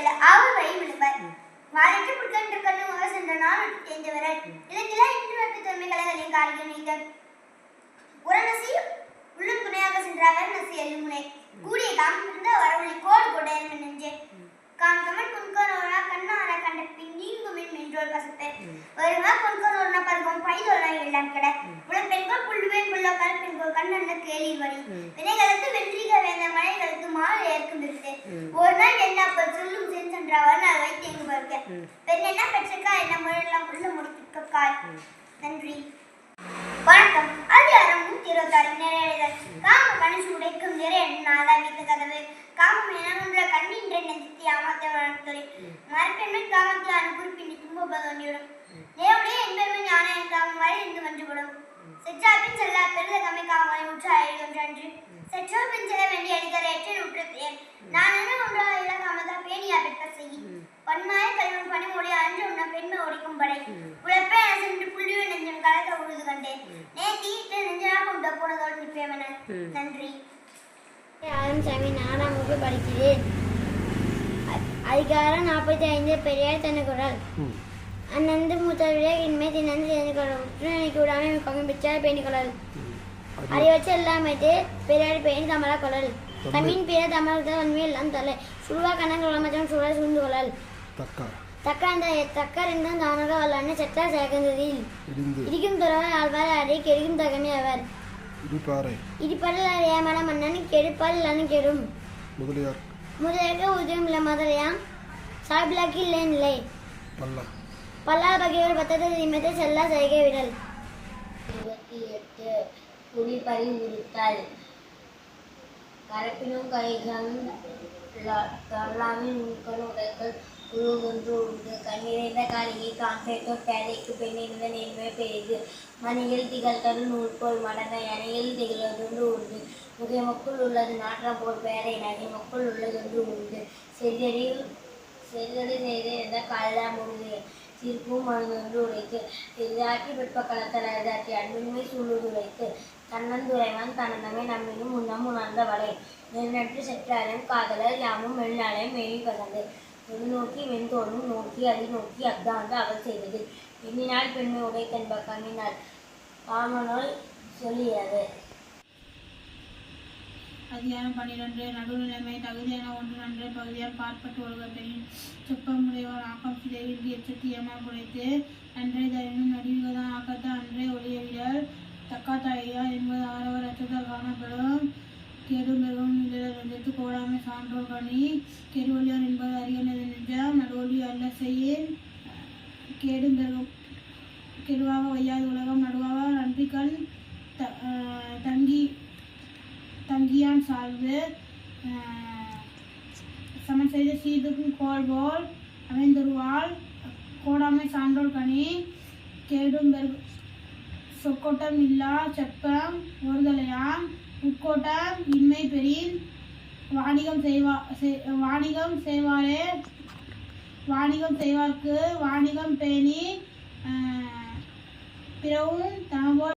செல்ல அவர் வழி விழுப்பார். வாழற்று புட்கன்று கண்ணு முக சென்ற நாள் தேர்ந்தவரர் இலக்கில இன்று தொன்மை கலைகளின் காரியம் நீத்தல் உரநசி உள்ளும் துணையாக சென்ற அவர் நசி எல்முனை கூடிய காம் இருந்த வரவழி கோடு கொடையன் நெஞ்சே காம் தமிழ் குன்கனோரா கண்ணார கண்ட பின் நீங்குமின் மென்றோல் பசப்பேர் வருமா குன்கனோரா பருவம் பைதோலா எல்லாம் கிட உலக பெண்கள் புள்ளுவேன் புள்ளோ கல் பெண்கள் கண்ணன்ன கேளிர் வழி வினைகளுக்கு வென்றிக வேந்த மனைகளுக்கு மால் ஏற்கும் இருக்கு ஒரு நாள் என்ன அப்ப சொல்லும் சென்றவர் நான் வைத்து எங்கு வருக பெண் என்ன பெற்றக்கா என்ன முறையெல்லாம் உள்ள முடிக்காய். நன்றி. வணக்கம். அதிகாரம் 126 நிறையடைதல் காம கணிச்சு உடைக்கும் நிறைய நாளா வீட்டு கதவு காமம் எனமுன்ற கண்ணின்ற நெஞ்சித்தி ஆமாத்த வளர்த்தொழி மரப்பெண்மை காமத்தை அனுப்புறிப்பின் துன்பபதொண்டிவிடும் நேவுடைய என்பெருமை ஞான காமம் வரை இருந்து மன்றுபடும் செற்றாப்பின் செல்லா பெருத கமை காமலை உற்ற அழிகொன்றன்று செற்றோ பின் செல்ல வேண்டிய அடித்தரை எற்றில் உற்றேன் நான் என்ன ஒன்றா இலக்காமதா பேணியா பெற்ற செய்யும் பன்மாய கல்வன் பனிமொழி அன்று உண்ண பெண்மை ஒடிக்கும் படை உழப்பே சென்று புள்ளிய நெஞ்சம் கலக்க உழுது கண்டேன் நேற்று நெஞ்சனாக உண்ட போனதோடு நிற்பேவன. நன்றி. சாமி 4ஆம் வகுப்பு படிக்கிறேன். அதிகாரம் 45 பெரியார் தன குரல் அந்நந்து மூத்தவிட இன்மை தினந்து தெரிந்து கொள்ளும் உற்றுணைக்கு விடாமை பங்கு பிச்சார் பேணி கொள்ளல் அறிவச்சு எல்லாமே பெரியார் பேணி தமிழா கொள்ளல் தமிழ் பிற தமிழக வன்மை எல்லாம் தலை சுடுவா கணக்கு மற்றும் சூழல் சூழ்ந்து கொள்ளல் தக்கறிந்தும் தானக வல்லான சட்டா சேகந்ததில் இடிக்கும் துறவை ஆழ்வார் அடை கெடுக்கும் தகமே அவர் இடிப்படல் அறியாமல மன்னன் கெடுப்பால் இல்லான்னு கெடும் முதலியாக உதயம் இல்லை மதுரையாம் சாய்பிளாக்கி இல்லை நிலை பல்லால் பகையோர் பத்தத்தை நிமித்த செல்லா செய்கை விடல். 28 குடிப்பறி உறுத்தல் கரப்பினும் கைகளும் தள்ளாமின் உட்கணும் உடைகள் உருவொன்று உண்டு கண்ணிறைந்த காரியை காண்பேட்டோர் பேதைக்கு பெண்ணிருந்த நேர்மை பெரிது மணியில் திகழ்தரு நூற்போல் மடங்க அணையில் திகழ்வதொன்று உண்டு முகைமக்குள் உள்ளது நாற்றம் போல் பேரை நகைமக்குள் உள்ளதொன்று உண்டு செல்லடி செய்து என்ற கல்லா முழுது சிற்பும் மனதொன்று உரைத்து எதிராக்கி வெப்பக்களத்தல் எதாக்கி அன்பின்மை சூழல் உரைத்து தன்னந்துரைவன் தன்னமே நம்மினும் முன்னம் உணர்ந்த வலை நெருநற்று செற்றாலும் காதலர் யாமும் மெல்நாளையும் மேனி பகந்து நோக்கி வெண்தோனும் நோக்கி அடி நோக்கி அஃதாண்டு அவள் செய்தது எண்ணினால் பெண்மை உடை தென்ப கண்ணினாள் காமனோல் சொல்லுகிறது. அதிகாரம் 12 நடுநிலைமை தகுதியான ஒன்று நன்று பகுதியால் பார்ப்பட்டு ஒழுக பெண்ணின் சொப்பமுடையோர் ஆக்கம் சிதைவிற்கு எச்சத்தியமாக குறைத்து அன்றை தரினும் நடிவுகதான் ஆக்கத்த அன்றே ஒளியவிடல் தக்காத்தாயா என்பது ஆரவர் அச்சத்தால் காணப்படும் கெடு மிகவும் நிலைத்து கோடாமை சான்றோர் கனி கெடுவழியார் என்பது அறியனது நெஞ்சாம் நடுவொலி அல்ல செய்யேன் கேடு பெருகும் கெடுவாக வையாது உலகம் நடுவாக நன்றிக்கண் தங்கியான் சால்வு சமன் செய்த சீதுக்கும் கோல் போல் அமைந்தொருவாள் கோடாமை சான்றோர் கனி கேடும் சொக்கோட்டம் இல்லா செப்பம் ஒருதலையாம் உட்கோட்டம் இன்மை பெறின் வாணிகம் செய்வார்க்கு வாணிகம் பேணி பிறவும் தமபோல்